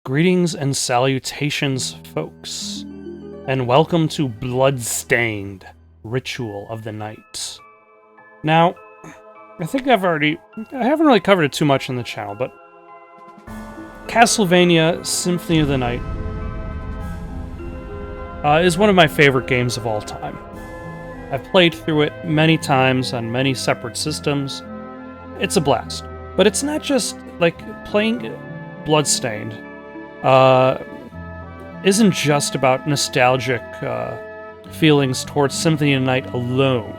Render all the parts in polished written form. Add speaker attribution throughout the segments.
Speaker 1: Greetings and salutations, folks, and welcome to Bloodstained, Ritual of the Night. Now, I think I haven't really covered it too much on the channel, but Castlevania Symphony of the Night is one of my favorite games of all time. I've played through it many times on many separate systems. It's a blast. But it's not just, like, playing Bloodstained isn't just about nostalgic feelings towards Symphony of the Night alone.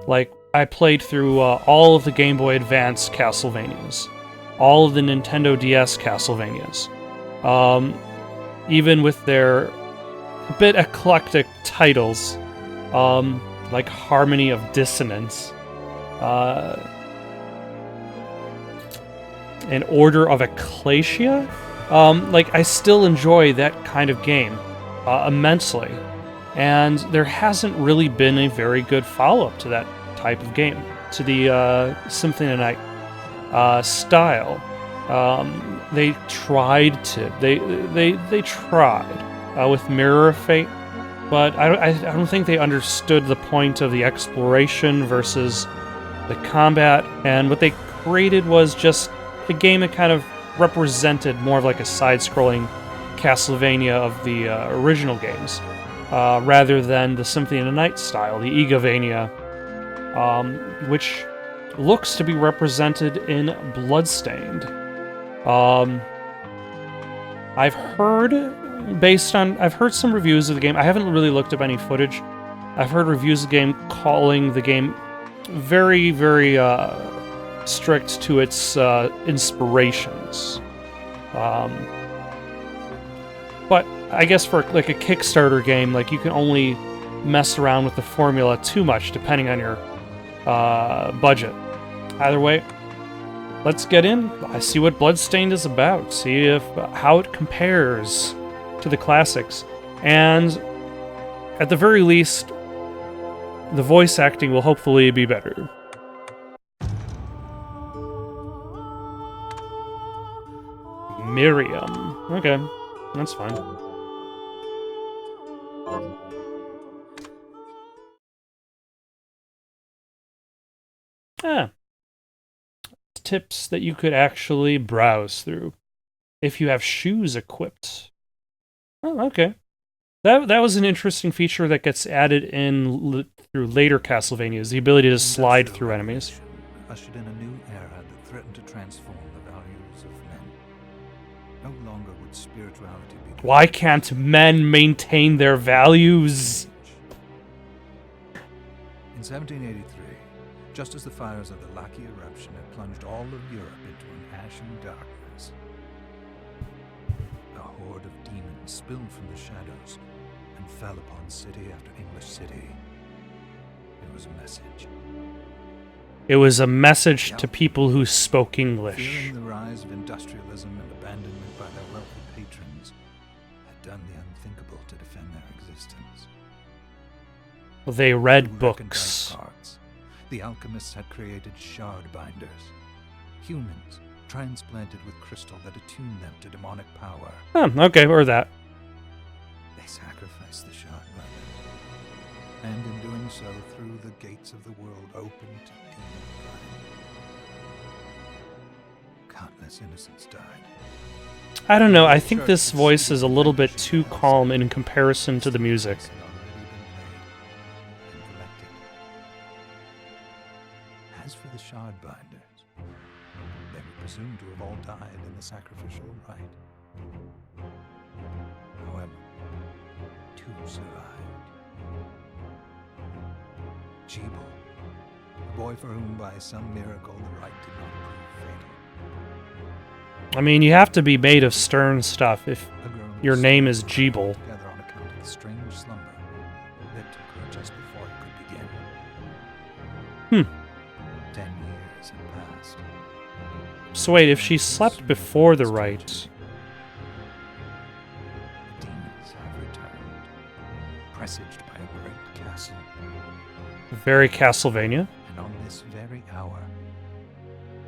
Speaker 1: Like, I played through all of the Game Boy Advance Castlevanias, all of the Nintendo DS Castlevanias, even with their a bit eclectic titles, like Harmony of Dissonance, and Order of Ecclesia. Like, I still enjoy that kind of game immensely, and there hasn't really been a very good follow-up to that type of game, to the Symphony of the Night style. They tried to. They tried with Mirror of Fate, but I don't think they understood the point of the exploration versus the combat, and what they created was just a game that kind of represented more of like a side-scrolling Castlevania of the original games, rather than the Symphony of the Night style, the Egavania, which looks to be represented in Bloodstained. I've heard some reviews of the game. I haven't really looked up any footage. I've heard reviews of the game calling the game very, very strict to its inspirations. But I guess for like a Kickstarter game, like, you can only mess around with the formula too much depending on your budget. Either way, let's get in. I see what Bloodstained is about. See how it compares to the classics, and at the very least, the voice acting will hopefully be better. Miriam. Okay, that's fine. Tips that you could actually browse through if you have shoes equipped. Oh, okay. That was an interesting feature that gets added in through later Castlevanias, the ability to slide through enemies.
Speaker 2: Ushered in a new era that threatened to transform the values of men. No longer would spirituality be...
Speaker 1: Why can't men maintain their values?
Speaker 2: In 1783, just as the fires of the Laki eruption had plunged all of Europe into an ashen darkness, a horde of demons spilled from the shadows and fell upon city after English city. It was a message.
Speaker 1: It was a message to people who spoke English.
Speaker 2: Fearing the rise of industrialism and abandonment by their wealthy patrons, had done the unthinkable to defend their existence.
Speaker 1: They read
Speaker 2: Through
Speaker 1: books.
Speaker 2: recondite parts, the alchemists had created shard binders, humans transplanted with crystal that attuned them to demonic power.
Speaker 1: Oh, okay, or that.
Speaker 2: They sacrificed the shard binders, and in doing so, threw the gates of the world open to demon crime. Countless innocents died.
Speaker 1: I don't know, I think this voice is a little bit too calm in comparison to the music.
Speaker 2: Had already been paid and collected. As for the shard binders, they were presumed to have all died in the sacrificial rite. However, two survived. Jeeble, a boy for whom by some miracle the rite did not prove fatal.
Speaker 1: I mean, you have to be made of stern stuff if
Speaker 2: A girl
Speaker 1: your name is Jeeble.
Speaker 2: together on account of the strange slumber that took her just before it could begin. 10 years had passed.
Speaker 1: So wait, if she slept before the rite...
Speaker 2: The demons have returned, presaged by a great castle.
Speaker 1: Very Castlevania.
Speaker 2: And on this very hour,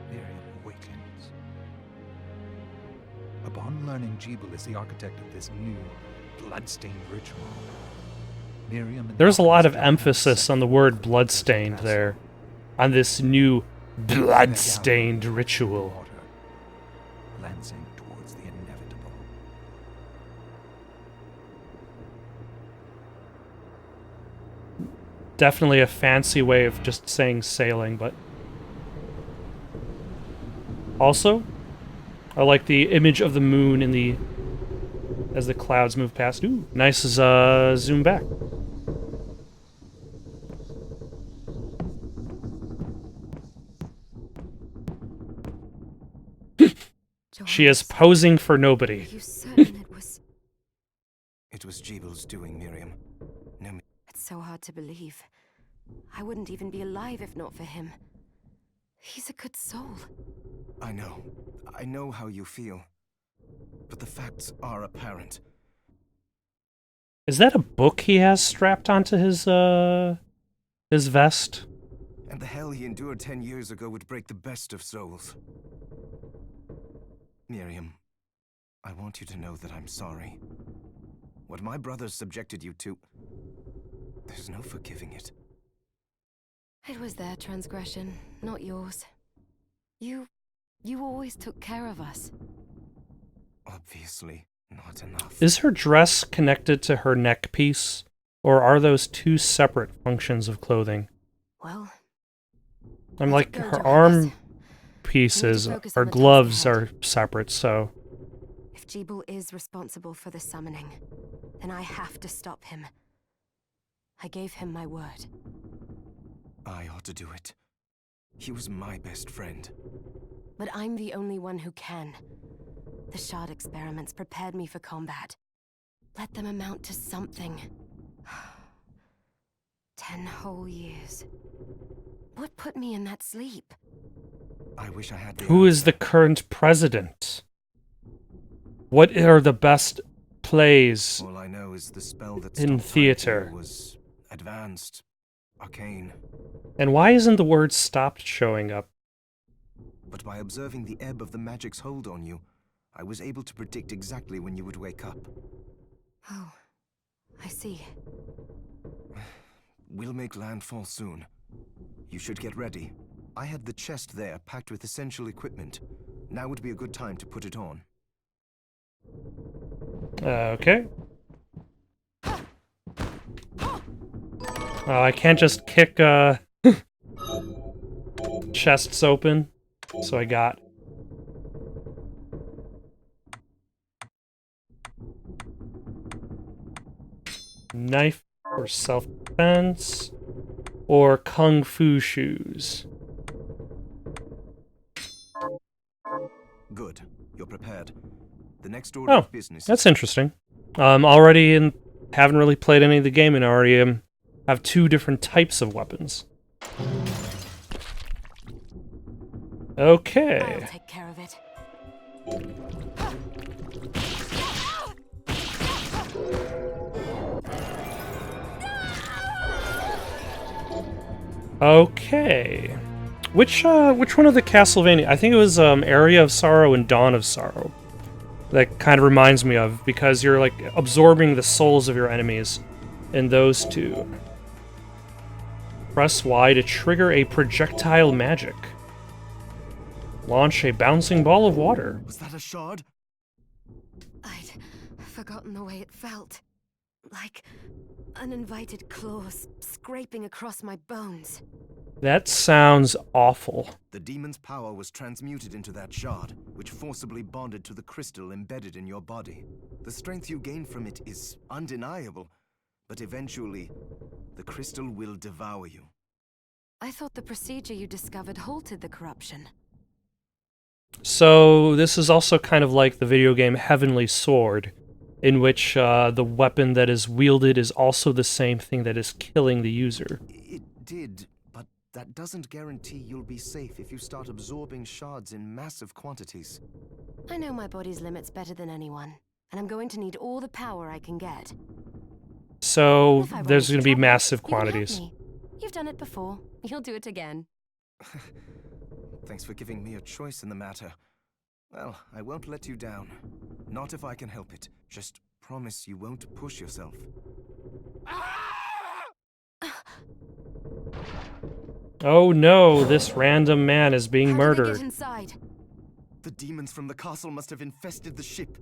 Speaker 2: Miriam awakens. Upon learning Jeeble is the architect of this new bloodstained ritual, Miriam and the
Speaker 1: There's a lot of
Speaker 2: alchemist began
Speaker 1: emphasis
Speaker 2: second
Speaker 1: on the word
Speaker 2: work
Speaker 1: bloodstained
Speaker 2: castle.
Speaker 1: there. On this new
Speaker 2: They began
Speaker 1: bloodstained
Speaker 2: down
Speaker 1: ritual.
Speaker 2: water, glancing towards the inevitable.
Speaker 1: Definitely a fancy way of just saying sailing, but... Also, I like the image of the moon in the... as the clouds move past. Ooh, nice zoom back. She is posing for nobody.
Speaker 3: Are you certain it was...
Speaker 4: It was Jeeble's doing, Miriam. No,
Speaker 3: It's so hard to believe. I wouldn't even be alive if not for him. He's a good soul.
Speaker 4: I know. I know how you feel. But the facts are apparent.
Speaker 1: Is that a book he has strapped onto his vest?
Speaker 4: And the hell he endured 10 years ago would break the best of souls. Miriam, I want you to know that I'm sorry. What my brothers subjected you to, there's no forgiving it.
Speaker 3: It was their transgression, not yours. You always took care of us.
Speaker 4: Obviously, not enough.
Speaker 1: Is her dress connected to her neck piece? Or are those two separate functions of clothing?
Speaker 3: Well,
Speaker 1: I'm
Speaker 3: let
Speaker 1: like,
Speaker 3: it go,
Speaker 1: her
Speaker 3: Johannes.
Speaker 1: arm pieces,
Speaker 3: focus
Speaker 1: her
Speaker 3: on the task
Speaker 1: gloves
Speaker 3: ahead.
Speaker 1: are separate, so...
Speaker 3: if Jeeble is responsible for the summoning, then I have to stop him. I gave him my word.
Speaker 4: I ought to do it. He was my best friend.
Speaker 3: But I'm the only one who can. The shard experiments prepared me for combat. Let them amount to something. 10 whole years. What put me in that sleep?
Speaker 4: I wish I had the
Speaker 1: Who is
Speaker 4: answer.
Speaker 1: the current president? What are the best plays?
Speaker 4: All I know is the spell that
Speaker 1: in
Speaker 4: stopped
Speaker 1: theater.
Speaker 4: Typhia was advanced, arcane.
Speaker 1: And why isn't the word stopped showing up?
Speaker 4: But by observing the ebb of the magic's hold on you, I was able to predict exactly when you would wake up.
Speaker 3: Oh, I see.
Speaker 4: We'll make landfall soon. You should get ready. I had the chest there packed with essential equipment. Now would be a good time to put it on.
Speaker 1: Okay. Oh, I can't just kick, chests open. So I got... knife for self-defense, or kung fu shoes.
Speaker 4: Good. You're prepared. The next order
Speaker 1: Oh,
Speaker 4: of business
Speaker 1: that's interesting. Already haven't really played any of the game and already have two different types of weapons. Okay.
Speaker 3: I'll take care of it.
Speaker 1: Okay. Which one of the Castlevania? I think it was Area of Sorrow and Dawn of Sorrow. That kind of reminds me of, because you're like absorbing the souls of your enemies in those two. Press Y to trigger a projectile magic. Launch a bouncing ball of water.
Speaker 4: Was that a shard?
Speaker 3: I'd forgotten the way it felt. Like uninvited claws scraping across my bones.
Speaker 1: That sounds awful.
Speaker 4: The demon's power was transmuted into that shard, which forcibly bonded to the crystal embedded in your body. The strength you gain from it is undeniable, but eventually, the crystal will devour you.
Speaker 3: I thought the procedure you discovered halted the corruption.
Speaker 1: So this is also kind of like the video game Heavenly Sword, in which the weapon that is wielded is also the same thing that is killing the user.
Speaker 4: It did, but that doesn't guarantee you'll be safe if you start absorbing shards in massive quantities.
Speaker 3: I know my body's limits better than anyone, and I'm going to need all the power I can get.
Speaker 1: So
Speaker 3: If I run
Speaker 1: there's
Speaker 3: into
Speaker 1: going to be
Speaker 3: trouble,
Speaker 1: massive
Speaker 3: you can help
Speaker 1: quantities.
Speaker 3: me. You've done it before. You'll do it again.
Speaker 4: Thanks for giving me a choice in the matter. Well, I won't let you down. Not if I can help it. Just promise you won't push yourself.
Speaker 1: Oh no, this random man is being
Speaker 3: How did they
Speaker 1: murdered.
Speaker 3: get inside?
Speaker 4: The demons from the castle must have infested the ship.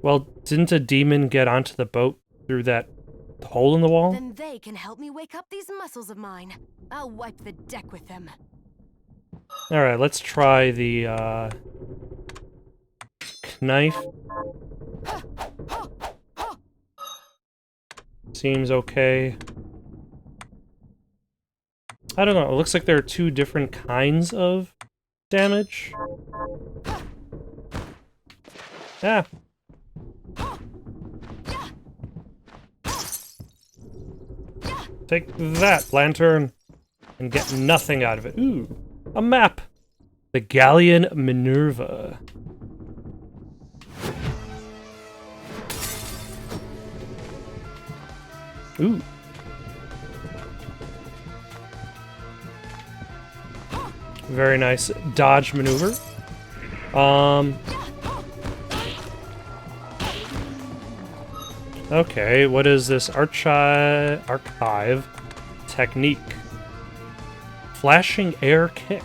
Speaker 1: Well, didn't a demon get onto the boat through that hole in the wall?
Speaker 3: Then they can help me wake up these muscles of mine. I'll wipe the deck with them.
Speaker 1: Alright, let's try the, knife. Seems okay. I don't know, it looks like there are two different kinds of damage. Ah. Take that, lantern, and get nothing out of it. Ooh, a map. The Galleon Minerva. Ooh. Very nice dodge maneuver. Okay, what is this archive technique? Flashing air kick.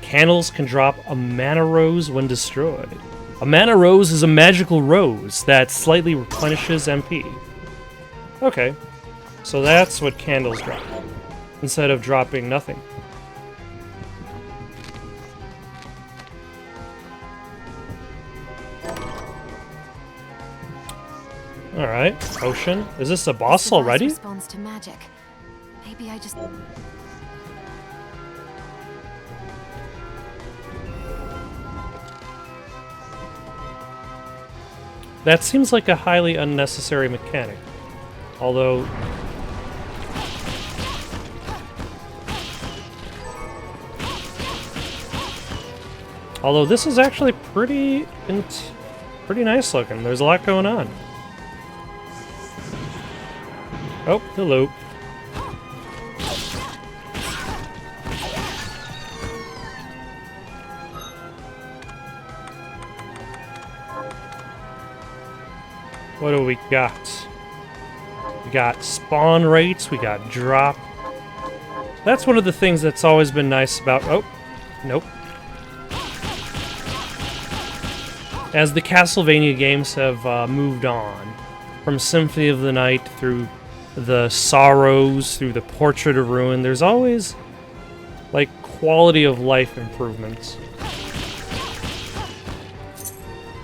Speaker 1: Candles can drop a mana rose when destroyed. A mana rose is a magical rose that slightly replenishes MP. Okay, so that's what candles drop, instead of dropping nothing. Alright, potion. Is this a boss
Speaker 3: This device
Speaker 1: already?
Speaker 3: responds to magic. Maybe I just...
Speaker 1: That seems like a highly unnecessary mechanic. Although... Although this is actually pretty nice looking. There's a lot going on. Oh, hello. What do we got? We got spawn rates, we got drop. That's one of the things that's always been nice about... Oh, nope. As the Castlevania games have moved on, from Symphony of the Night through the Sorrows, through the Portrait of Ruin, there's always, like, quality of life improvements.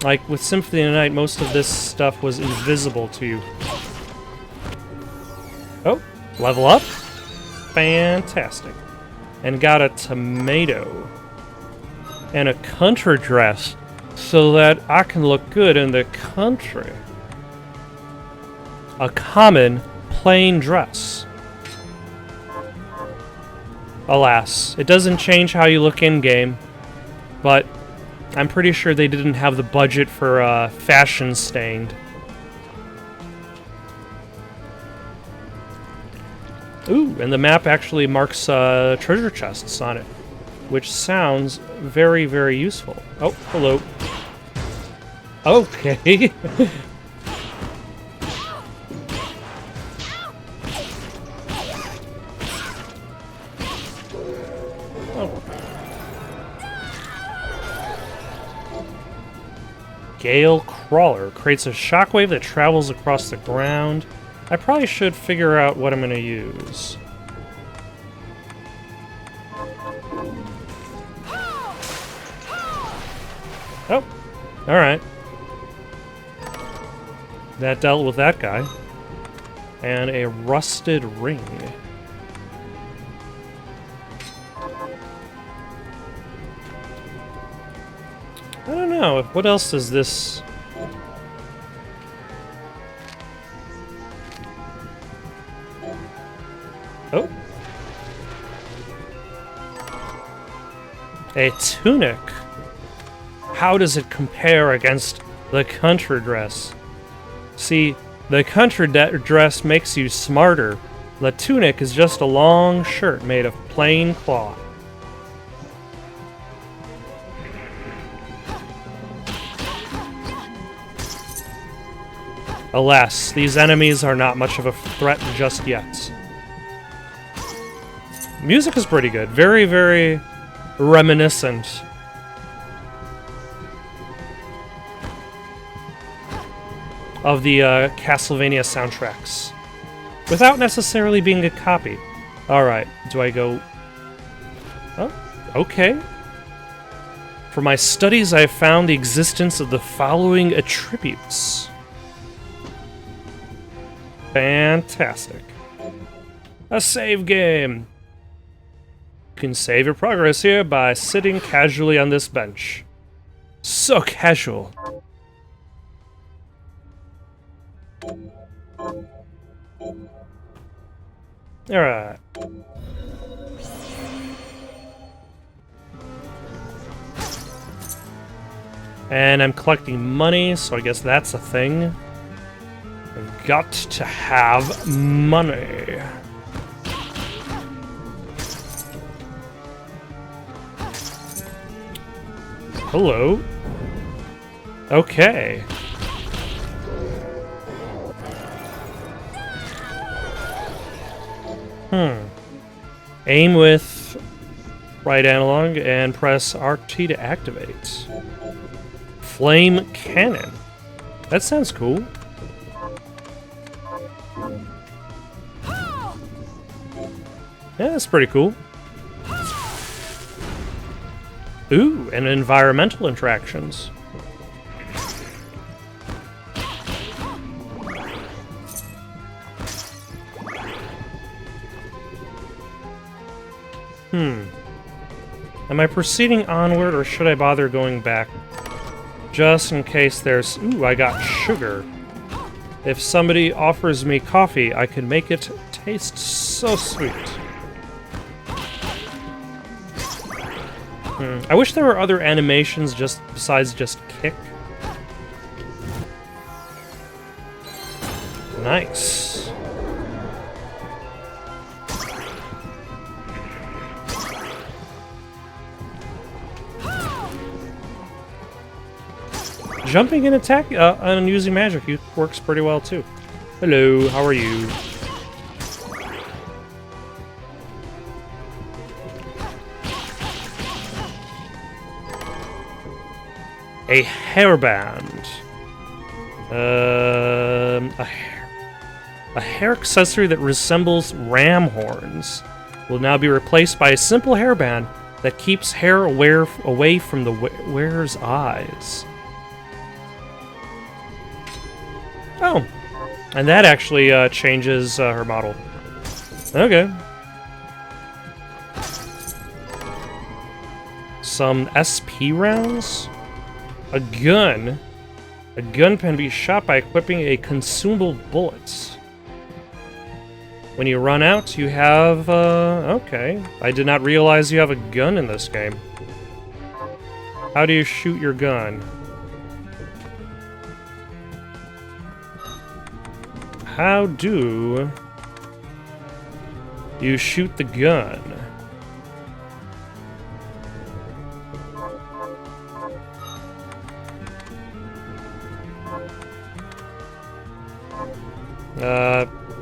Speaker 1: Like, with Symphony of the Night, most of this stuff was invisible to you. Oh, level up. Fantastic. And got a tomato. And a country dress, so that I can look good in the country. A common, plain dress. Alas, it doesn't change how you look in-game, but I'm pretty sure they didn't have the budget for fashion stained. Ooh, and the map actually marks treasure chests on it, which sounds very, very useful. Oh, hello. Okay. Oh. Gale Crawler creates a shockwave that travels across the ground. I probably should figure out what I'm going to use. Oh, alright. That dealt with that guy. And a rusted ring. I don't know. What else does this... Oh. A tunic. How does it compare against the country dress? See, the country dress makes you smarter. The tunic is just a long shirt made of plain cloth. Alas, these enemies are not much of a threat just yet. Music is pretty good. Very, very reminiscent of the Castlevania soundtracks, without necessarily being a copy. Alright, do I go... Oh, okay. For my studies, I have found the existence of the following attributes. Fantastic. A save game. You can save your progress here by sitting casually on this bench. So casual. Alright. And I'm collecting money, so I guess that's a thing. I've got to have money. Hello. Okay. Aim with right analog and press RT to activate. Flame cannon. That sounds cool. Yeah, that's pretty cool. Ooh, and environmental interactions. Am I proceeding onward, or should I bother going back? Just in case there's... Ooh, I got sugar. If somebody offers me coffee, I can make it taste so sweet. I wish there were other animations just besides just kick. Nice. Jumping and attack and using magic works pretty well too. Hello, how are you? A hairband. A hair accessory that resembles ram horns will now be replaced by a simple hairband that keeps hair away from the wearer's eyes. Oh, and that actually changes her model. Okay. Some SP rounds? A gun. A gun can be shot by equipping a consumable bullet. When you run out, you have, okay. I did not realize you have a gun in this game. How do you shoot your gun? How do you shoot the gun?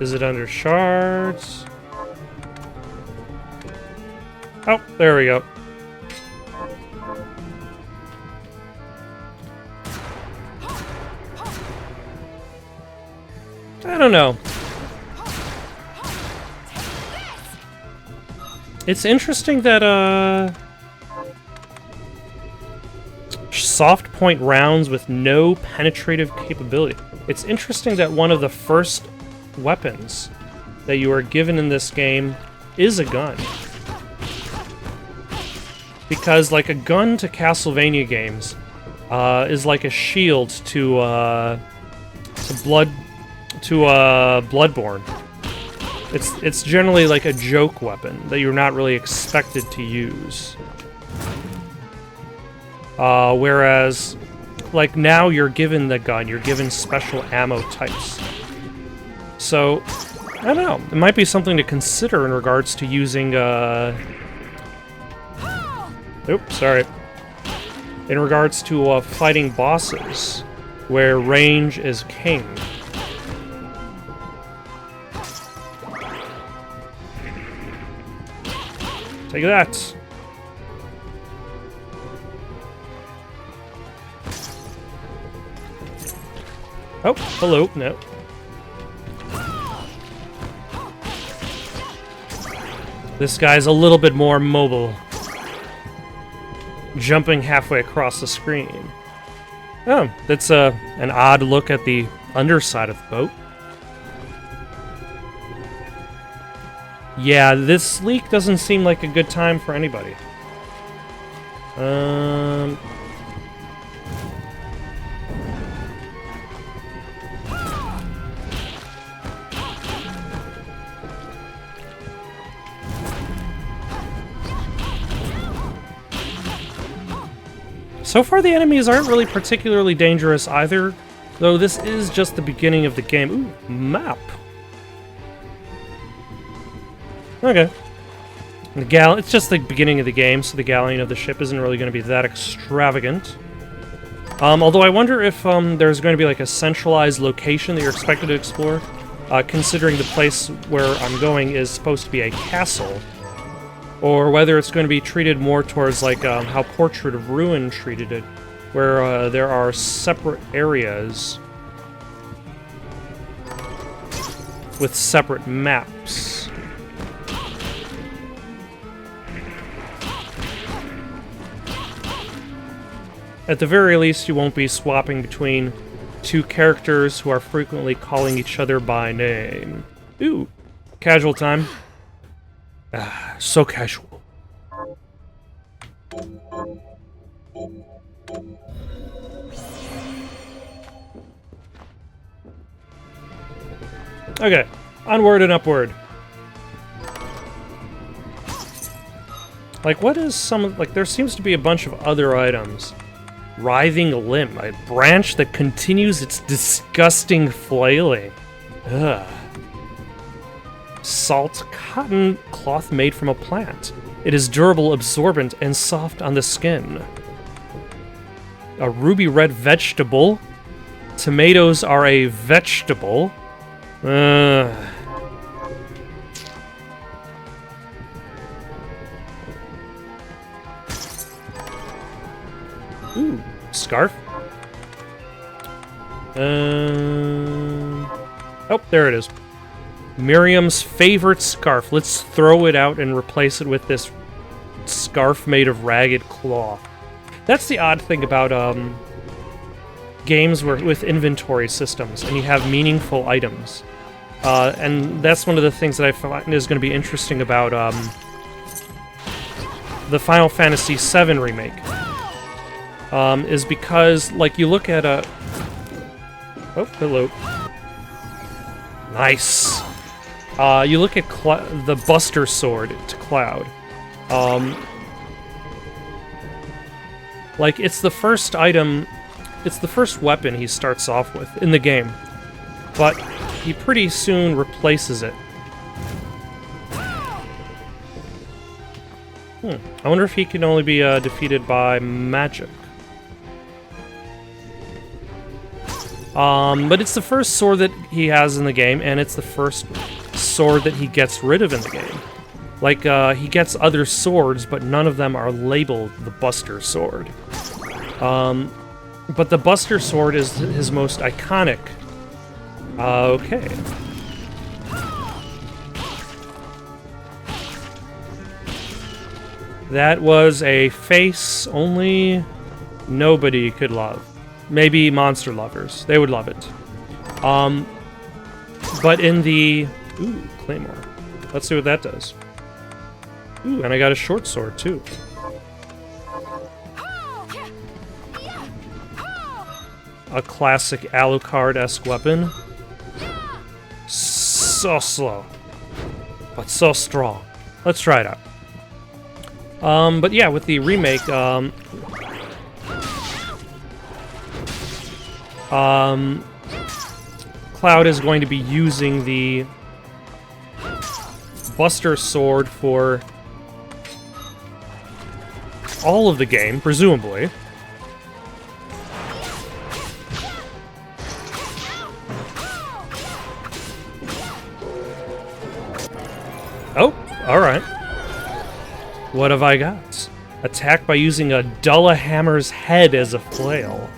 Speaker 1: Is it under shards? Oh, there we go. I don't know. It's interesting that, soft point rounds with no penetrative capability. It's interesting that one of the first weapons that you are given in this game is a gun. Because, like, a gun to Castlevania games is like a shield to Bloodborne. It's generally like a joke weapon that you're not really expected to use. Whereas, like, now you're given the gun, you're given special ammo types. So, I don't know. It might be something to consider in regards to using, Oops, sorry. In regards to fighting bosses, where range is king. Take that. Oh, hello. No. This guy's a little bit more mobile. Jumping halfway across the screen. Oh, that's an odd look at the underside of the boat. Yeah, this leak doesn't seem like a good time for anybody. So far, the enemies aren't really particularly dangerous either, though this is just the beginning of the game. Ooh, map. Okay. It's just the beginning of the game, so the galleon of the ship isn't really going to be that extravagant. Although I wonder if there's going to be like a centralized location that you're expected to explore, considering the place where I'm going is supposed to be a castle. Or whether it's going to be treated more towards like how Portrait of Ruin treated it, where there are separate areas with separate maps. At the very least, you won't be swapping between two characters who are frequently calling each other by name. Ooh, casual time. Ah, so casual. Okay, onward and upward. Like, what is some... Like, there seems to be a bunch of other items. Writhing limb. A branch that continues its disgusting flailing. Ugh. Salt cotton cloth made from a plant. It is durable, absorbent, and soft on the skin. A ruby red vegetable. Tomatoes are a vegetable. Ooh, scarf. Oh, there it is. Miriam's favorite scarf. Let's throw it out and replace it with this scarf made of ragged cloth. That's the odd thing about games with inventory systems, and you have meaningful items. And that's one of the things that I find is going to be interesting about the Final Fantasy VII Remake. Is because, like, you look at a... Oh, hello. Nice! You look at the Buster Sword to Cloud. Like, it's the first item... It's the first weapon he starts off with in the game. But he pretty soon replaces it. I wonder if he can only be defeated by magic. But it's the first sword that he has in the game, and it's the first sword that he gets rid of in the game. Like, he gets other swords, but none of them are labeled the Buster Sword. But the Buster Sword is his most iconic. Okay. That was a face only nobody could love. Maybe monster lovers. They would love it. But in the... Ooh, Claymore. Let's see what that does. Ooh, and I got a short sword, too. A classic Alucard-esque weapon. So slow. But so strong. Let's try it out. But yeah, with the remake, Cloud is going to be using the Buster Sword for all of the game, presumably. Oh, alright. What have I got? Attack by using a Dullahammer's head as a flail.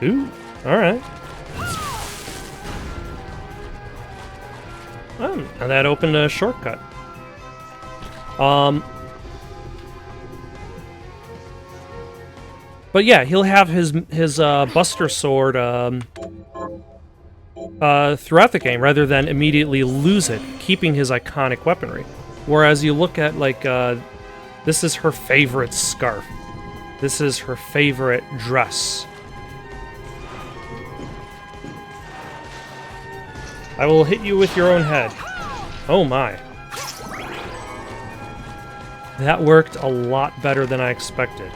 Speaker 1: Ooh, alright. Oh, and that opened a shortcut. But yeah, he'll have his Buster Sword throughout the game, rather than immediately lose it, keeping his iconic weaponry. Whereas you look at, like, this is her favorite scarf. This is her favorite dress. I will hit you with your own head. Oh my. That worked a lot better than I expected.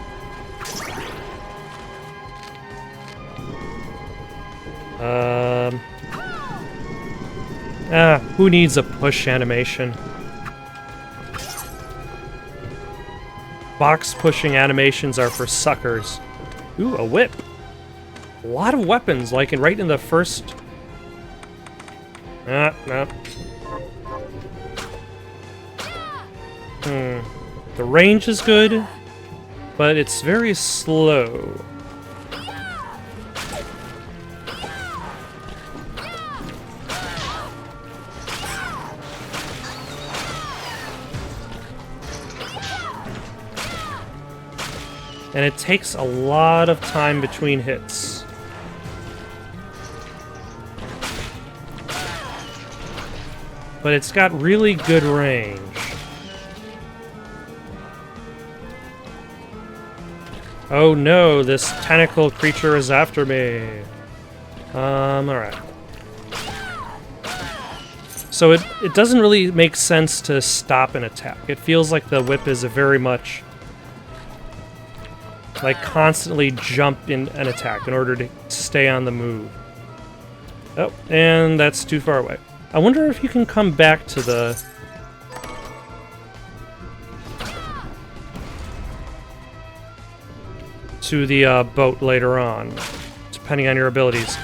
Speaker 1: Who needs a push animation? Box pushing animations are for suckers. Ooh, a whip. A lot of weapons, like right in the first... no. The range is good, but it's very slow. And it takes a lot of time between hits. But it's got really good range. Oh no, this tentacle creature is after me. Alright. So it doesn't really make sense to stop an attack. It feels like the whip is a very much... like constantly jump in an attack in order to stay on the move. Oh, and that's too far away. I wonder if you can come back to the... boat later on, depending on your abilities.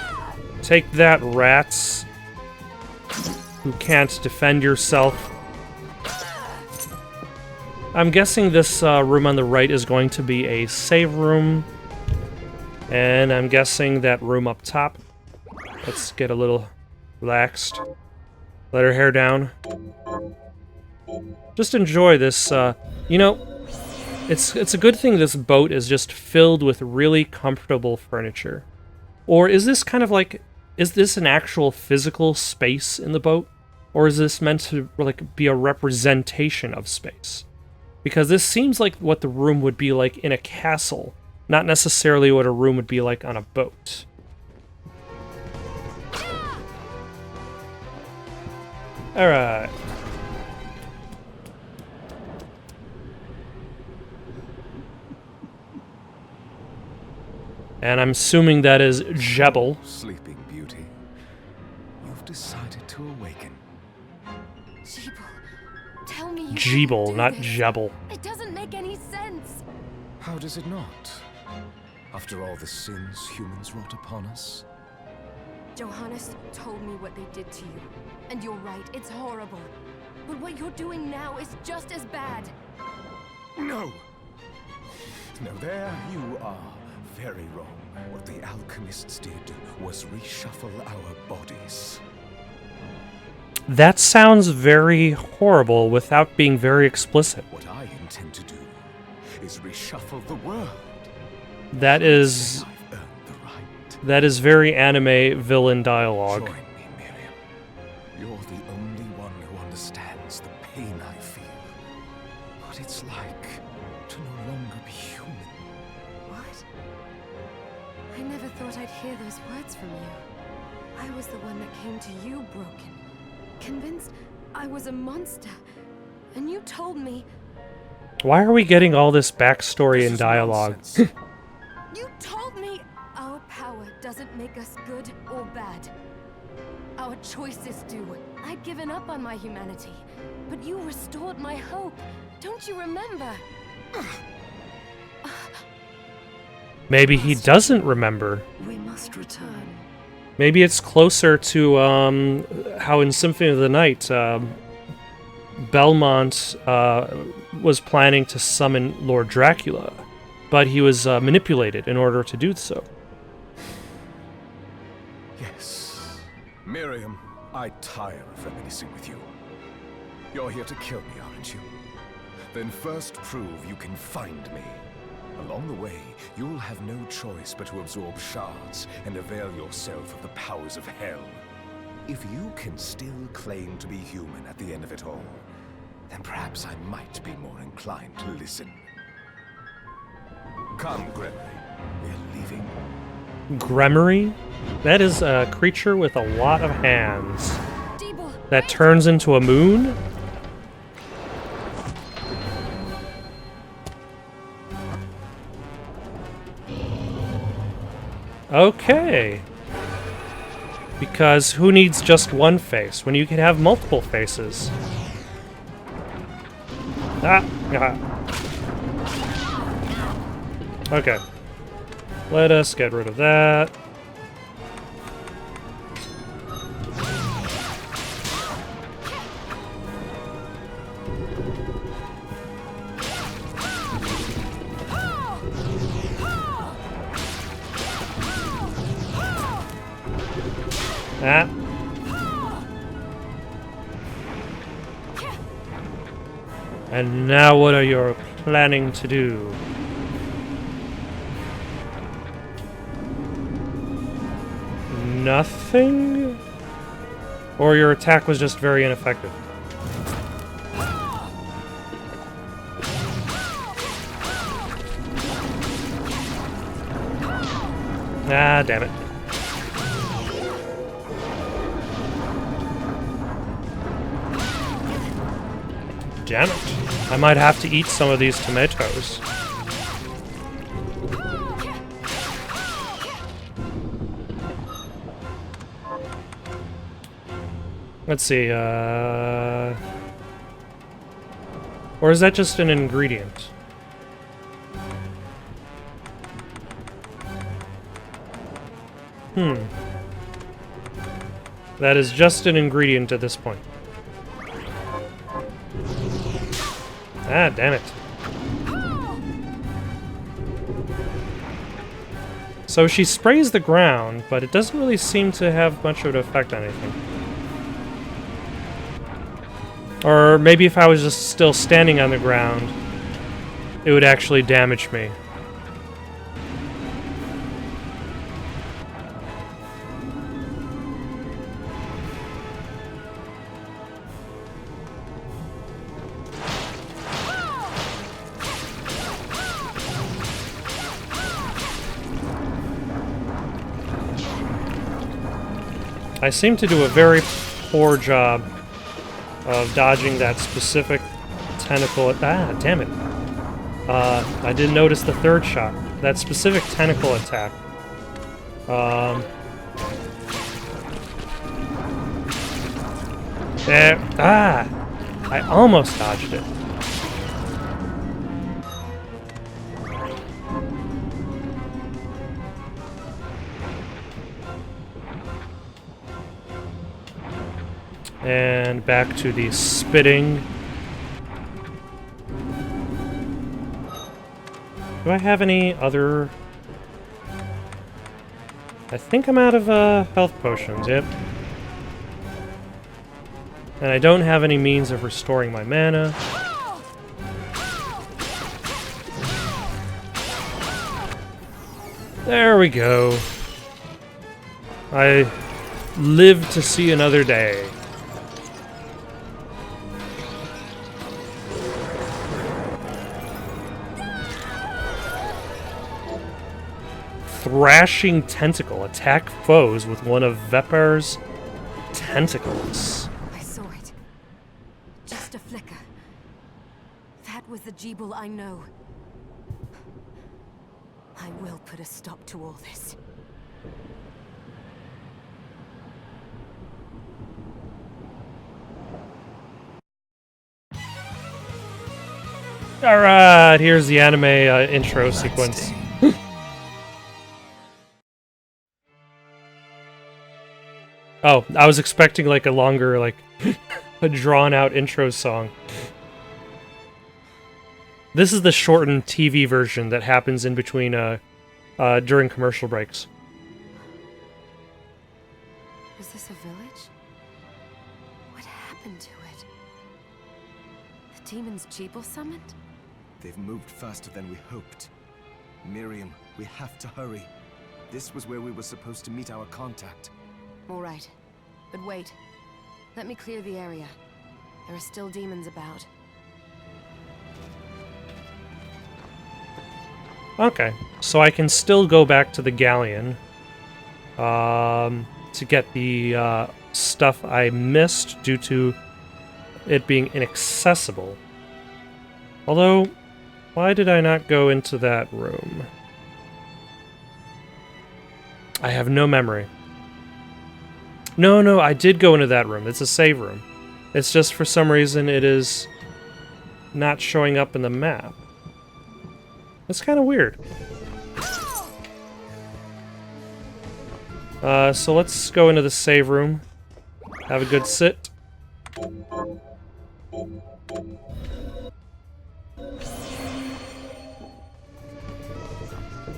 Speaker 1: Take that, rats who can't defend yourself. I'm guessing this room on the right is going to be a save room. And I'm guessing that room up top. Let's get a little relaxed. Let her hair down. Just enjoy this, you know, it's a good thing this boat is just filled with really comfortable furniture. Or is this kind of like, is this an actual physical space in the boat? Or is this meant to, like, be a representation of space? Because this seems like what the room would be like in a castle, not necessarily what a room would be like on a boat. Alright. And I'm assuming that is Jebel.
Speaker 2: Sleeping Beauty, you've decided to awaken.
Speaker 3: Jeeble, tell me you
Speaker 1: Jeeble,
Speaker 3: can't do
Speaker 1: not
Speaker 3: this.
Speaker 1: Jebel.
Speaker 3: It doesn't make any sense.
Speaker 2: How does it not? After all the sins humans wrought upon us?
Speaker 3: Johannes told me what they did to you. And you're right, it's horrible. But what you're doing now is just as bad.
Speaker 2: No! No, there you are. Very wrong. What the alchemists did was reshuffle our bodies.
Speaker 1: That sounds very horrible without being very explicit.
Speaker 2: What I intend to do is reshuffle the world.
Speaker 1: That is...
Speaker 2: I've earned the right.
Speaker 1: that is very anime villain dialogue.
Speaker 2: Join me, Miriam. You're the only one who understands the pain I feel. What it's like to no longer be human.
Speaker 3: What? I never thought I'd hear those words from you. I was the one that came to you broken. Convinced I was a monster. And you told me...
Speaker 1: Why are we getting all this backstory and dialogue?
Speaker 3: You told me our power doesn't make us good or bad. Our choices do. I'd given up on my humanity, but you restored my hope. Don't you remember?
Speaker 1: Maybe he doesn't remember.
Speaker 3: We must return.
Speaker 1: Maybe it's closer to how in Symphony of the Night, Belmont was planning to summon Lord Dracula, but he was manipulated in order to do so.
Speaker 5: Yes. Miriam, I tire of reminiscing with you. You're here to kill me, aren't you? Then first prove you can find me. Along the way, you'll have no choice but to absorb shards and avail yourself of the powers of hell. If you can still claim to be human at the end of it all, then perhaps I might be more inclined to listen. Come, Gregory. We're leaving.
Speaker 1: Gremory? That is a creature with a lot of hands.
Speaker 3: Deeble,
Speaker 1: That turns into a moon? Okay. Because who needs just one face when you can have multiple faces? Ah. Okay. Let us get rid of that. Ah. And now what are you planning to do? Nothing? Or your attack was just very ineffective? Ah, damn it. Damn it. I might have to eat some of these tomatoes. Let's see, or is that just an ingredient? That is just an ingredient at this point. Ah, damn it. So she sprays the ground, but it doesn't really seem to have much of an effect on anything. Or maybe if I was just still standing on the ground, it would actually damage me. I seem to do a very poor job of dodging that specific tentacle. Ah, damn it. I didn't notice the third shot. That specific tentacle attack. There. Ah! I almost dodged it. And back to the spitting. Do I have any other... I think I'm out of health potions, yep. And I don't have any means of restoring my mana. There we go. I live to see another day. Thrashing Tentacle. Attack foes with one of Vepar's tentacles.
Speaker 3: I saw it. Just a flicker. That was the Jeeble I know. I will put a stop to all this.
Speaker 1: Alright, here's the anime intro sequence. Oh, I was expecting like a longer, like a drawn-out intro song. This is the shortened TV version that happens in between during commercial breaks.
Speaker 3: Was this a village? What happened to it? The demons Jeeble summoned?
Speaker 4: They've moved faster than we hoped. Miriam, we have to hurry. This was where we were supposed to meet our contact.
Speaker 3: All right. But wait. Let me clear the area. There are still demons about.
Speaker 1: Okay, so I can still go back to the galleon to get the stuff I missed due to it being inaccessible. Although, why did I not go into that room? I have no memory. No, I did go into that room. It's a save room. It's just for some reason it is not showing up in the map. That's kind of weird. So let's go into the save room. Have a good sit.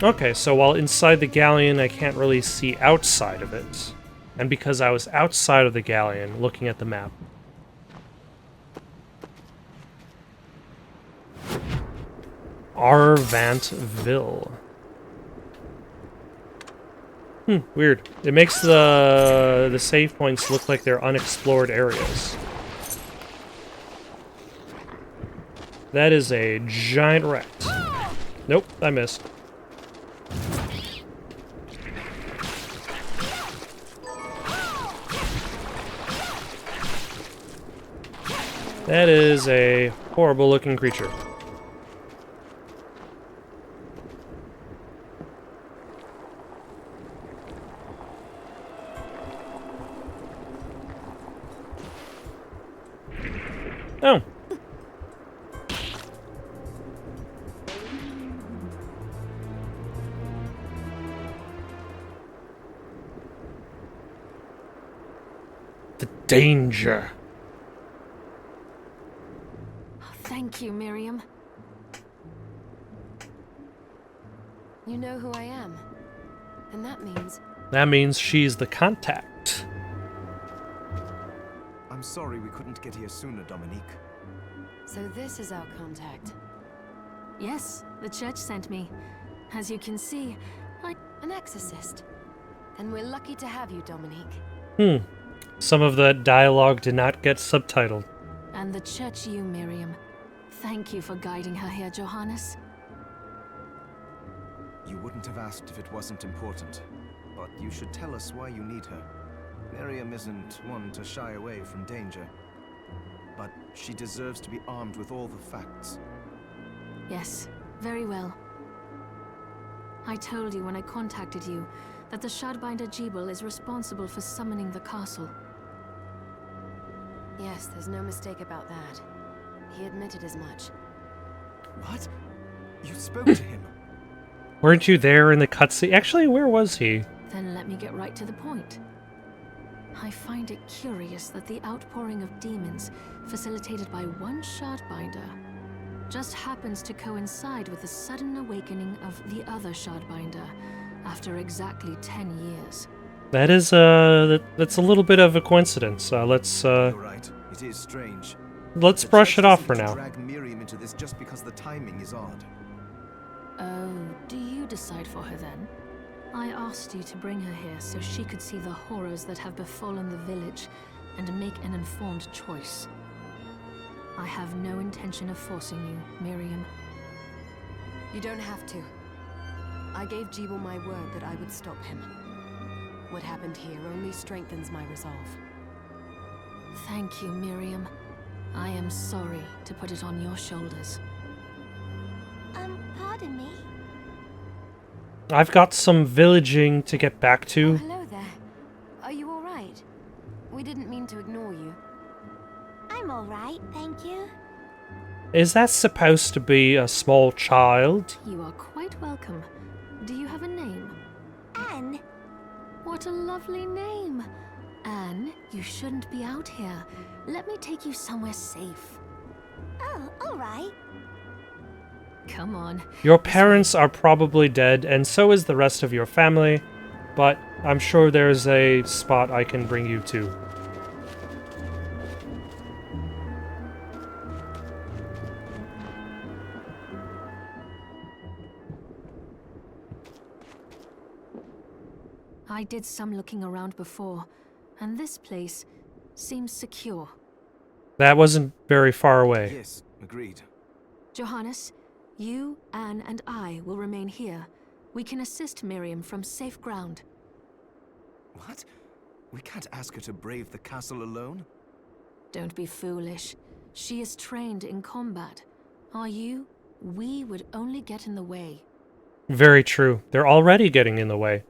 Speaker 1: Okay, so while inside the galleon, I can't really see outside of it. And because I was outside of the galleon, looking at the map. Arvantville. Weird. It makes the save points look like they're unexplored areas. That is a giant rat. Nope, I missed. That is a horrible looking creature. Oh. The danger.
Speaker 3: Thank you, Miriam. You know who I am. And that means...
Speaker 1: That means she's the contact.
Speaker 4: I'm sorry we couldn't get here sooner, Dominique.
Speaker 3: So this is our contact.
Speaker 6: Yes, the church sent me. As you can see,
Speaker 3: An exorcist. Then we're lucky to have you, Dominique.
Speaker 1: Some of the dialogue did not get subtitled.
Speaker 6: And the church you, Miriam. Thank you for guiding her here, Johannes.
Speaker 4: You wouldn't have asked if it wasn't important, but you should tell us why you need her. Miriam isn't one to shy away from danger, but she deserves to be armed with all the facts.
Speaker 6: Yes, very well. I told you when I contacted you that the Shardbinder Jeeble is responsible for summoning the castle.
Speaker 3: Yes, there's no mistake about that. He admitted as much.
Speaker 4: What? You spoke to him?
Speaker 1: Weren't you there in the cutscene? Actually, where was he?
Speaker 6: Then let me get right to the point. I find it curious that the outpouring of demons, facilitated by one Shardbinder, just happens to coincide with the sudden awakening of the other Shardbinder after exactly 10 years.
Speaker 1: That is, that's a little bit of a coincidence.
Speaker 4: You're right. It is strange.
Speaker 1: Let's
Speaker 4: The
Speaker 1: brush
Speaker 4: church
Speaker 1: it off
Speaker 4: doesn't
Speaker 1: for now.
Speaker 4: Drag Miriam into this just because the timing is odd.
Speaker 6: Oh, do you decide for her then? I asked you to bring her here so she could see the horrors that have befallen the village and make an informed choice. I have no intention of forcing you, Miriam.
Speaker 3: You don't have to. I gave Jeeble my word that I would stop him. What happened here only strengthens my resolve.
Speaker 6: Thank you, Miriam. I am sorry to put it on your shoulders.
Speaker 3: Pardon me?
Speaker 1: I've got some villaging to get back to.
Speaker 3: Hello there. Are you alright? We didn't mean to ignore you.
Speaker 7: I'm all right, thank you.
Speaker 1: Is that supposed to be a small child?
Speaker 6: You are quite welcome. Do you have a name?
Speaker 7: Anne,
Speaker 6: What a lovely name. Anne, you shouldn't be out here. Let me take you somewhere safe.
Speaker 7: Oh, all right.
Speaker 6: Come on.
Speaker 1: Your parents are probably dead, and so is the rest of your family, but I'm sure there's a spot I can bring you to.
Speaker 6: I did some looking around before, and this place seems secure.
Speaker 1: That wasn't very far away.
Speaker 4: Yes, agreed.
Speaker 6: Johannes, you, Anne, and I will remain here. We can assist Miriam from safe ground.
Speaker 4: What? We can't ask her to brave the castle alone?
Speaker 6: Don't be foolish. She is trained in combat. Are you? We would only get in the way.
Speaker 1: Very true. They're already getting in the way.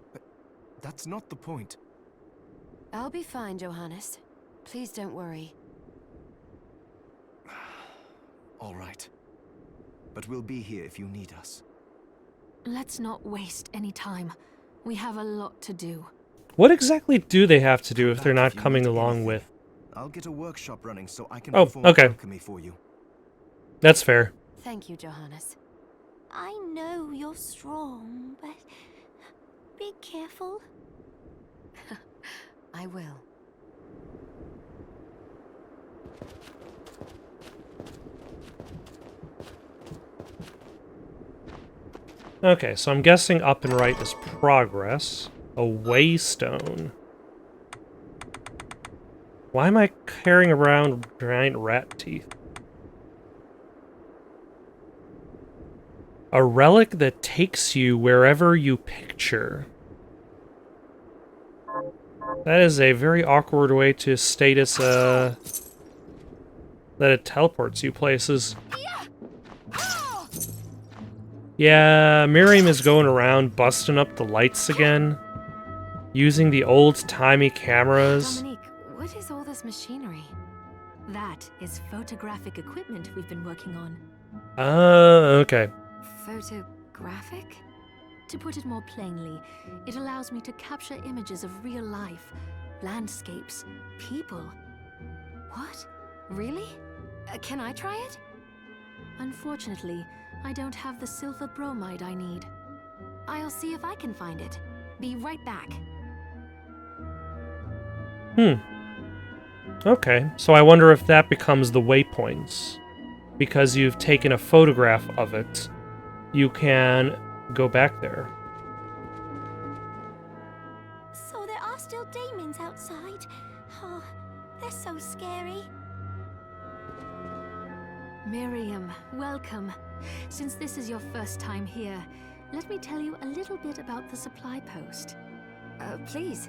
Speaker 4: That's not the point.
Speaker 3: I'll be fine, Johannes. Please don't worry.
Speaker 4: All right. But we'll be here if you need us.
Speaker 6: Let's not waste any time. We have a lot to do.
Speaker 1: What exactly do they have to do if they're
Speaker 4: Back
Speaker 1: not
Speaker 4: if you
Speaker 1: coming
Speaker 4: need
Speaker 1: along
Speaker 4: anything.
Speaker 1: with?
Speaker 4: I'll get a workshop running so I can
Speaker 1: Oh,
Speaker 4: perform
Speaker 1: okay.
Speaker 4: alchemy for you.
Speaker 1: That's fair.
Speaker 3: Thank you, Johannes.
Speaker 7: I know you're strong, but be careful.
Speaker 3: I will.
Speaker 1: Okay, so I'm guessing up and right is progress. A waystone. Why am I carrying around giant rat teeth? A relic that takes you wherever you picture. That is a very awkward way to status that it teleports you places. Yeah, Miriam is going around busting up the lights again, using the old-timey cameras.
Speaker 3: Dominique, what is all this machinery?
Speaker 6: That is photographic equipment we've been working on.
Speaker 1: Okay.
Speaker 3: Photographic?
Speaker 6: To put it more plainly, it allows me to capture images of real life, landscapes, people.
Speaker 3: What? Really? Can I try it?
Speaker 6: Unfortunately, I don't have the silver bromide I need.
Speaker 3: I'll see if I can find it. Be right back.
Speaker 1: Okay, so I wonder if that becomes the waypoints. Because you've taken a photograph of it, you can go back there.
Speaker 7: So there are still demons outside. Oh, they're so scary.
Speaker 6: Miriam, welcome. Since this is your first time here, let me tell you a little bit about the supply post.
Speaker 3: Please.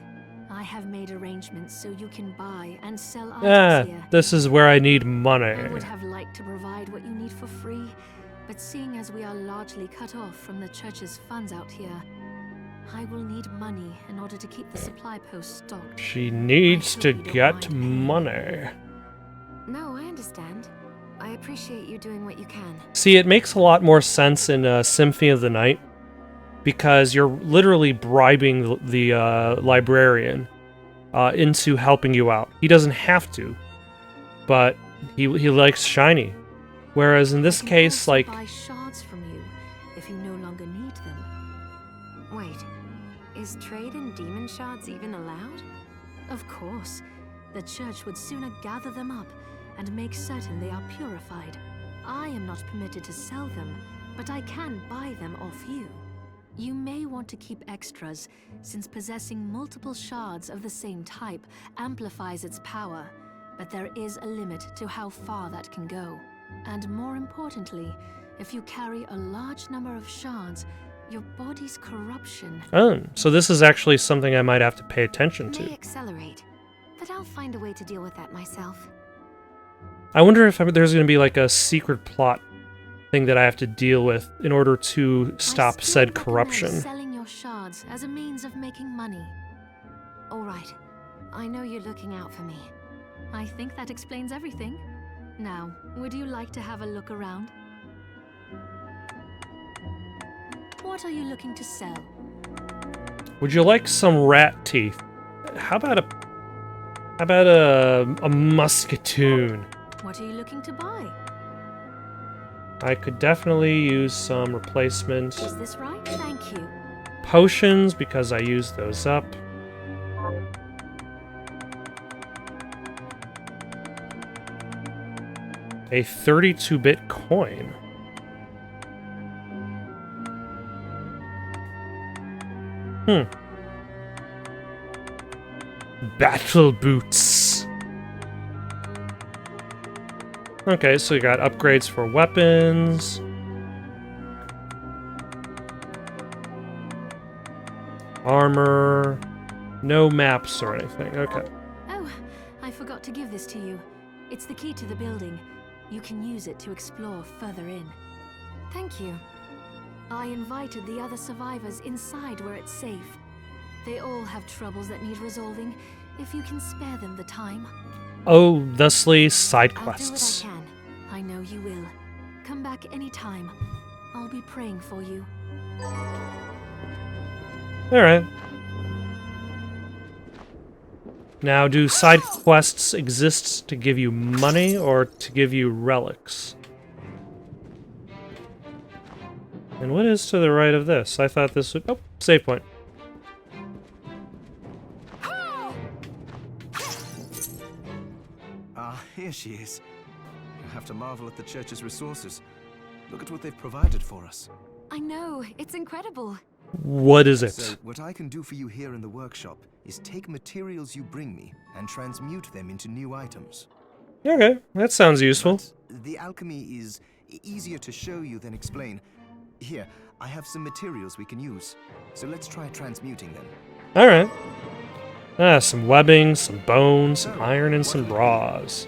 Speaker 6: I have made arrangements so you can buy and sell items here.
Speaker 1: This is where I need
Speaker 6: I
Speaker 1: money.
Speaker 6: would have liked to provide what you need for free, but seeing as we are largely cut off from the church's funds out here, I will need money in order to keep the supply post stocked.
Speaker 1: She needs
Speaker 6: I
Speaker 1: to
Speaker 6: hope you don't
Speaker 1: get
Speaker 6: mind.
Speaker 1: money.
Speaker 3: No, I understand. I appreciate you doing what you can.
Speaker 1: See, it makes a lot more sense in Symphony of the Night, because you're literally bribing the librarian into helping you out. He doesn't have to, but he likes shiny. Whereas in this
Speaker 6: I can
Speaker 1: case,
Speaker 6: also
Speaker 1: like,
Speaker 6: buy shards from you if you no longer need them.
Speaker 3: Wait, is trade in demon shards even allowed?
Speaker 6: Of course, the church would sooner gather them up and make certain they are purified. I am not permitted to sell them, but I can buy them off you. You may want to keep extras, since possessing multiple shards of the same type amplifies its power, but there is a limit to how far that can go. And more importantly, if you carry a large number of shards, your body's corruption...
Speaker 1: oh, so this is actually something I might have to pay attention
Speaker 3: May
Speaker 1: to.
Speaker 3: accelerate, but I'll find a way to deal with that myself.
Speaker 1: I wonder if there's going to be like a secret plot thing that I have to deal with in order to stop
Speaker 6: I still
Speaker 1: said
Speaker 6: recommend
Speaker 1: corruption.
Speaker 6: selling your shards as a means of making money.
Speaker 3: All right. I know you're looking out for me.
Speaker 6: I think that explains everything. Now, would you like to have a look around? What are you looking to sell?
Speaker 1: Would you like some rat teeth? How about a How about a musketoon?
Speaker 6: What are you looking to buy?
Speaker 1: I could definitely use some replacement
Speaker 6: Is this right? Thank you.
Speaker 1: potions because I used those up. A 32-bit coin. Battle boots. Okay, so you got upgrades for weapons. Armor. No maps or anything. Okay.
Speaker 6: Oh, I forgot to give this to you. It's the key to the building. You can use it to explore further in. Thank you. I invited the other survivors inside where it's safe. They all have troubles that need resolving, if you can spare them the time.
Speaker 1: Oh, thusly side
Speaker 6: I'll
Speaker 1: quests.
Speaker 6: do what I can. I know you will. Come back anytime. I'll be praying for you.
Speaker 1: Alright. Now, do side quests exist to give you money or to give you relics? And what is to the right of this? I thought this would... Oh, save point.
Speaker 4: Here she is. You have to marvel at the church's resources. Look at what they've provided for us.
Speaker 3: I know, it's incredible.
Speaker 1: What is it?
Speaker 4: So, what I can do for you here in the workshop is take materials you bring me and transmute them into new items.
Speaker 1: Okay, that sounds useful.
Speaker 4: But the alchemy is easier to show you than explain. Here, I have some materials we can use. So let's try transmuting them.
Speaker 1: Alright. Some webbing, some bones, some iron, and some bras.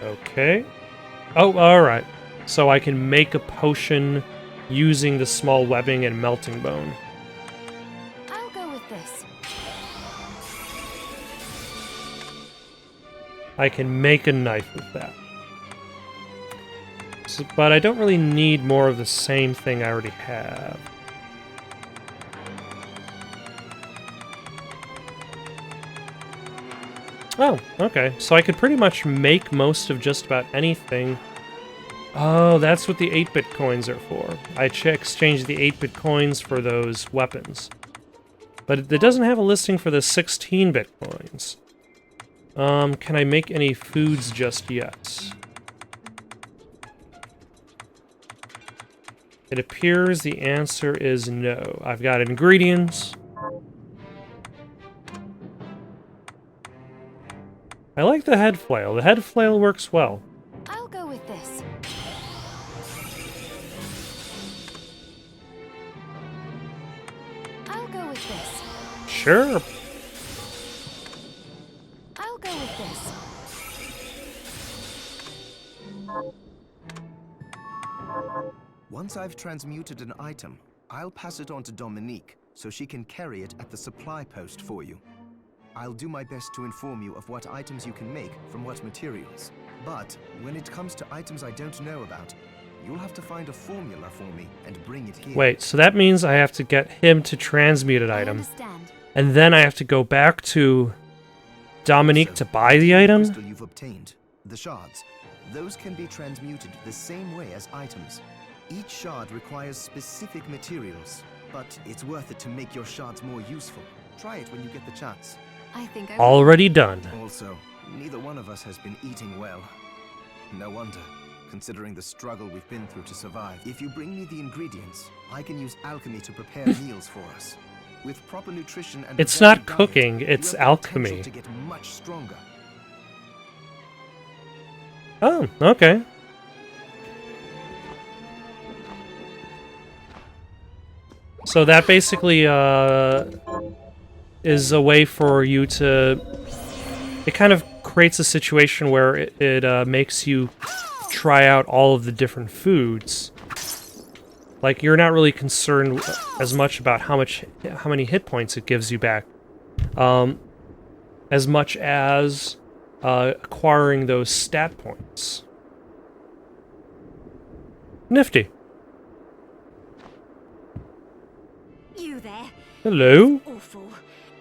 Speaker 1: Okay. Oh, alright. So I can make a potion using the small webbing and melting bone.
Speaker 3: I'll go with this.
Speaker 1: I can make a knife with that. So, but I don't really need more of the same thing I already have. Oh, okay. So I could pretty much make most of just about anything. Oh, that's what the 8-bit coins are for. I exchanged the 8-bit coins for those weapons. But it doesn't have a listing for the 16-bit coins. Can I make any foods just yet? It appears the answer is no. I've got ingredients. I like the head flail. The head flail works well.
Speaker 3: I'll go with this. I'll go with this.
Speaker 1: Sure.
Speaker 3: I'll go with this.
Speaker 4: Once I've transmuted an item, I'll pass it on to Dominique so she can carry it at the supply post for you. I'll do my best to inform you of what items you can make from what materials. But when it comes to items I don't know about, you'll have to find a formula for me and bring it here.
Speaker 1: Wait, so that means I have to get him to transmute an
Speaker 3: I
Speaker 1: item.
Speaker 3: understand.
Speaker 1: And then I have to go back to Dominique to buy the item?
Speaker 4: Crystal you've obtained, the shards, those can be transmuted the same way as items. Each shard requires specific materials, but it's worth it to make your shards more useful. Try it when you get the chance.
Speaker 3: I think I
Speaker 1: Already done.
Speaker 4: Also, neither one of us has been eating well. No wonder, considering the struggle we've been through to survive. If you bring me the ingredients, I can use alchemy to prepare meals for us. With proper nutrition and
Speaker 1: It's
Speaker 4: a varied
Speaker 1: not
Speaker 4: diet,
Speaker 1: cooking,
Speaker 4: you
Speaker 1: it's
Speaker 4: have the potential
Speaker 1: alchemy.
Speaker 4: to get much stronger.
Speaker 1: Oh, okay. So that basically is a way for you to... It kind of creates a situation where it makes you try out all of the different foods. Like, you're not really concerned as much about how many hit points it gives you back. As much as acquiring those stat points. Nifty.
Speaker 8: You there?
Speaker 1: Hello.
Speaker 8: Awful.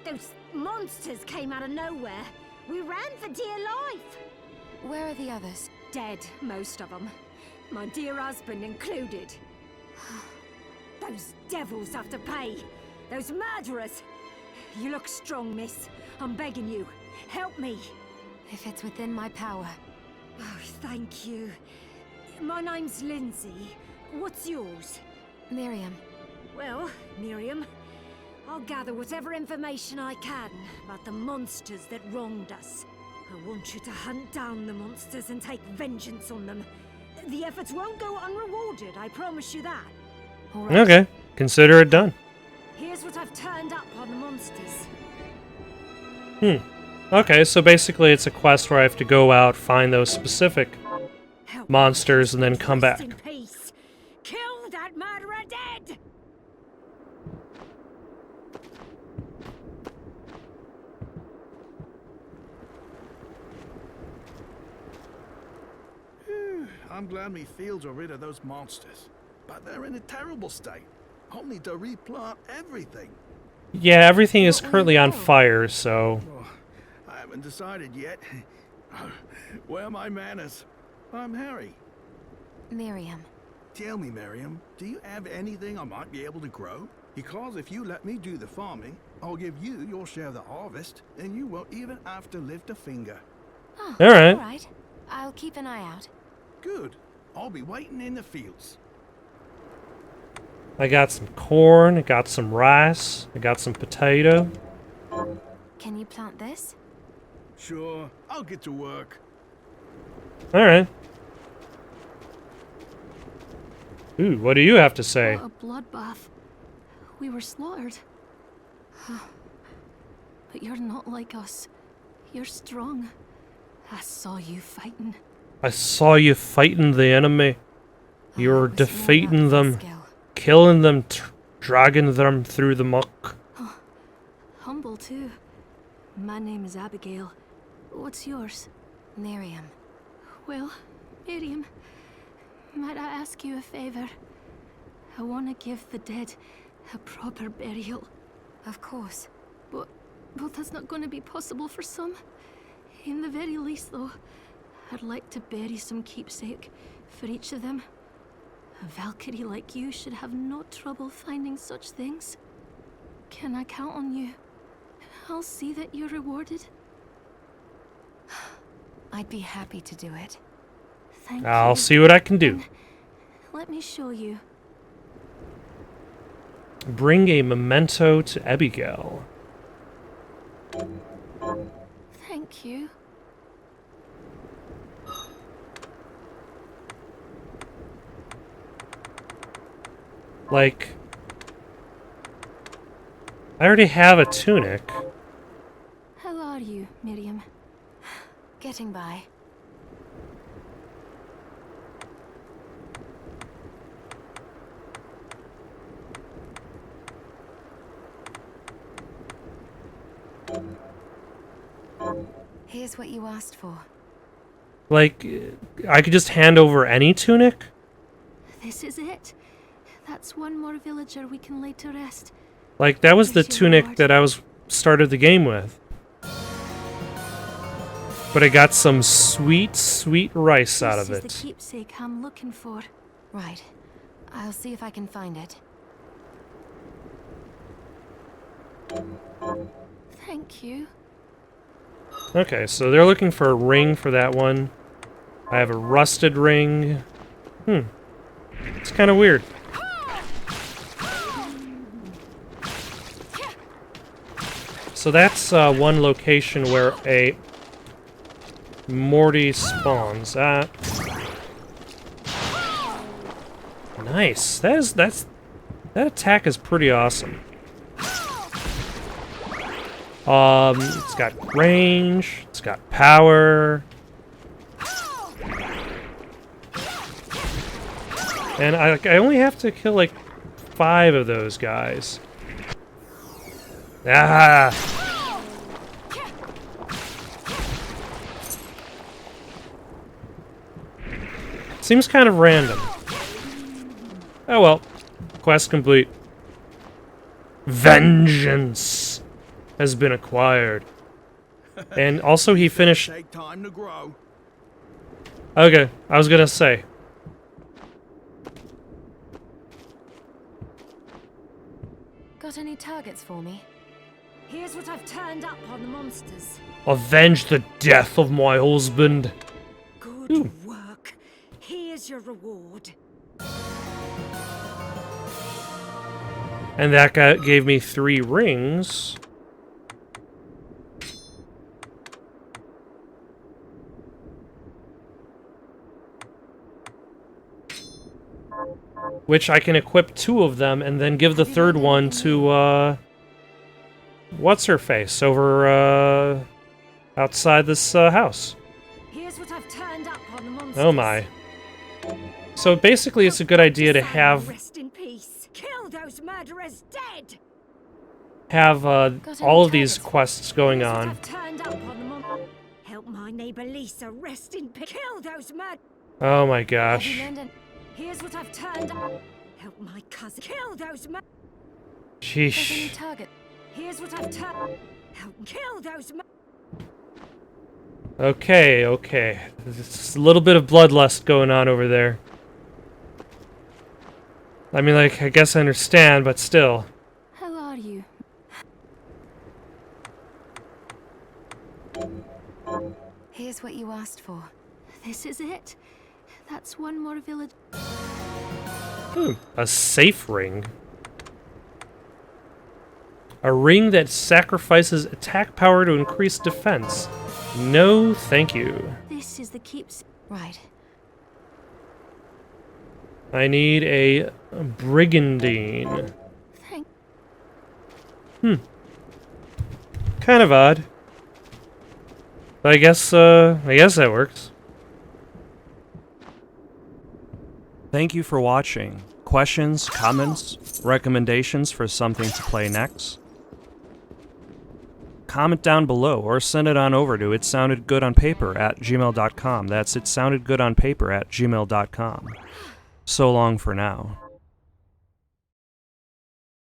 Speaker 8: Those monsters came out of nowhere. We ran for dear life.
Speaker 3: Where are the others?
Speaker 8: Dead, most of them. My dear husband included. Those devils have to pay. Those murderers. You look strong, miss. I'm begging you. Help me.
Speaker 3: If it's within my power.
Speaker 8: Oh, thank you. My name's Lindsay. What's yours?
Speaker 3: Miriam.
Speaker 8: Well, Miriam, I'll gather whatever information I can about the monsters that wronged us. I want you to hunt down the monsters and take vengeance on them. The efforts won't go unrewarded, I promise you that.
Speaker 3: All right.
Speaker 1: Okay, consider it done.
Speaker 8: Here's what I've turned up on the monsters.
Speaker 1: Okay, so basically it's a quest where I have to go out, find those specific
Speaker 8: Help
Speaker 1: monsters, and then come back.
Speaker 8: rest in peace. Kill that murderer dead!
Speaker 9: I'm glad me fields are rid of those monsters. But they're in a terrible state. I'll need to replant everything.
Speaker 1: Yeah, everything is currently on fire, so...
Speaker 9: Oh, I haven't decided yet. Where are my manners? I'm Harry.
Speaker 3: Miriam.
Speaker 9: Tell me, Miriam, do you have anything I might be able to grow? Because if you let me do the farming, I'll give you your share of the harvest, and you won't even have to lift a finger.
Speaker 3: Oh,
Speaker 1: All right.
Speaker 3: All right. I'll keep an eye out.
Speaker 9: Good. I'll be waiting in the fields.
Speaker 1: I got some corn, I got some rice, I got some potato.
Speaker 3: Can you plant this?
Speaker 9: Sure, I'll get to work.
Speaker 1: Alright. Ooh, what do you have to say?
Speaker 6: What a bloodbath. We were slaughtered. But you're not like us. You're strong. I saw you fighting.
Speaker 1: I saw you fighting the enemy. You
Speaker 3: Oh,
Speaker 1: were
Speaker 3: it was
Speaker 1: defeating
Speaker 3: more luck than
Speaker 1: them,
Speaker 3: skill.
Speaker 1: killing them, dragging them through the muck.
Speaker 6: Humble, too. My name is Abigail. What's yours?
Speaker 3: Miriam.
Speaker 6: Well, Miriam, might I ask you a favor? I want to give the dead a proper burial.
Speaker 3: Of course.
Speaker 6: But that's not going to be possible for some. In the very least, though, I'd like to bury some keepsake for each of them. A Valkyrie like you should have no trouble finding such things. Can I count on you? I'll see that you're rewarded.
Speaker 3: I'd be happy to do it.
Speaker 6: Thank you.
Speaker 1: I'll see what I can do.
Speaker 6: Then let me show you.
Speaker 1: Bring a memento to Abigail.
Speaker 6: Thank you.
Speaker 1: Like, I already have a tunic.
Speaker 6: How are you, Miriam?
Speaker 3: Getting by. Here's what you asked for.
Speaker 1: Like, I could just hand over any tunic?
Speaker 6: This is it. That's one more villager we can lay to rest.
Speaker 1: Like, that was the
Speaker 6: Here's your
Speaker 1: tunic
Speaker 6: reward.
Speaker 1: that I started the game with. But I got some sweet, sweet rice out of
Speaker 6: This is
Speaker 1: it.
Speaker 6: the keepsake I'm looking for.
Speaker 3: Right. I'll see if I can find it.
Speaker 6: Thank you.
Speaker 1: Okay, so they're looking for a ring for that one. I have a rusted ring. It's kind of weird. So that's one location where a Morty spawns at. Nice. That attack is pretty awesome. It's got range, it's got power. And I only have to kill like 5 of those guys. Ah! Seems kind of random. Oh well. Quest complete. Vengeance has been acquired. And also he finished...
Speaker 9: Take time to grow.
Speaker 1: Okay, I was gonna say.
Speaker 3: Got any targets for me?
Speaker 8: Here's what I've turned up on the monsters.
Speaker 1: Avenge the death of my husband.
Speaker 8: Good work. Here's your reward.
Speaker 1: And that guy gave me 3 rings. Which I can equip 2 of them and then give the 3rd one to, what's-her-face over, outside this, house.
Speaker 8: Here's what I've turned up on the monsters.
Speaker 1: Oh my. So basically it's a good idea to have...
Speaker 8: Rest in peace. Kill those murderers dead.
Speaker 1: Have, all of these quests going
Speaker 8: Here's what
Speaker 1: on.
Speaker 8: I've turned up on the help my neighbor Lisa rest in peace. Kill those murderers.
Speaker 1: Oh my
Speaker 3: Have
Speaker 1: gosh.
Speaker 3: you learned an-
Speaker 8: Here's what I've turned up. Help my cousin. Kill those
Speaker 3: There's any
Speaker 1: Sheesh.
Speaker 3: target?
Speaker 8: Here's what I've turned. Help kill those
Speaker 1: Okay, okay. There's a little bit of bloodlust going on over there. I mean, like, I guess I understand, but still.
Speaker 3: How are you? Here's what you asked for.
Speaker 6: This is it. That's one more village.
Speaker 1: A safe ring. A ring that sacrifices attack power to increase defense. No, thank you.
Speaker 6: This is the keeps.
Speaker 3: Right.
Speaker 1: I need a brigandine.
Speaker 6: Thank.
Speaker 1: Kind of odd. But I guess that works. Thank you for watching. Questions, comments, recommendations for something to play next? Comment down below or send it on over to itsoundedgoodonpaper@gmail.com. That's itsoundedgoodonpaper@gmail.com. So long for now.